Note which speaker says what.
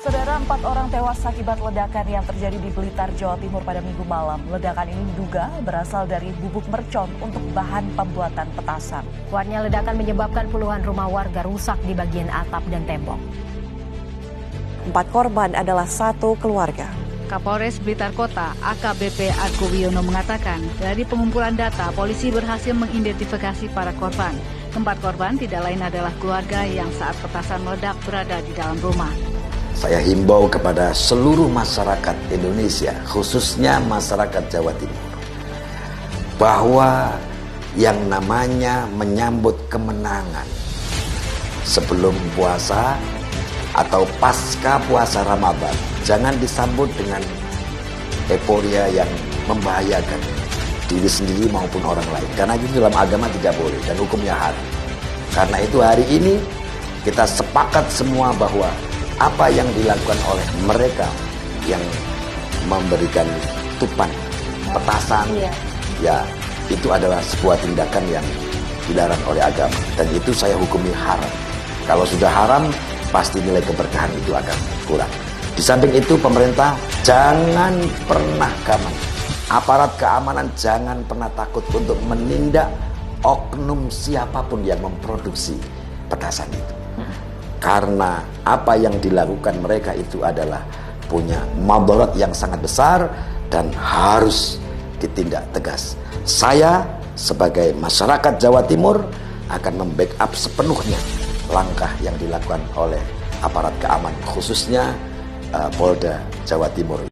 Speaker 1: Saudara, 4 orang tewas akibat ledakan yang terjadi di Blitar, Jawa Timur pada Minggu malam. Ledakan ini diduga berasal dari bubuk mercon untuk bahan pembuatan petasan.
Speaker 2: Kuatnya ledakan menyebabkan puluhan rumah warga rusak di bagian atap dan tembok.
Speaker 1: 4 korban adalah satu keluarga.
Speaker 3: Kapolres Blitar Kota, AKBP Argo Wiono mengatakan, dari pengumpulan data, polisi berhasil mengidentifikasi para korban. 4 korban tidak lain adalah keluarga yang saat petasan meledak berada di dalam rumah.
Speaker 4: Saya himbau kepada seluruh masyarakat Indonesia, khususnya masyarakat Jawa Timur, bahwa yang namanya menyambut kemenangan sebelum puasa atau pasca puasa Ramadan, jangan disambut dengan euforia yang membahayakan diri sendiri maupun orang lain. Karena itu dalam agama tidak boleh dan hukumnya haram. Karena itu hari ini kita sepakat semua bahwa apa yang dilakukan oleh mereka yang memberikan tupan petasan, ya itu adalah sebuah tindakan yang dilarang oleh agama, dan itu saya hukumi haram. Kalau sudah haram, pasti nilai keberkahan itu akan kurang. Di samping itu, pemerintah jangan pernah gaman, aparat keamanan jangan pernah takut untuk menindak oknum siapapun yang memproduksi petasan itu. Karena apa yang dilakukan mereka itu adalah punya madarat yang sangat besar dan harus ditindak tegas. Saya sebagai masyarakat Jawa Timur akan membackup sepenuhnya langkah yang dilakukan oleh aparat keamanan, khususnya Polda Jawa Timur.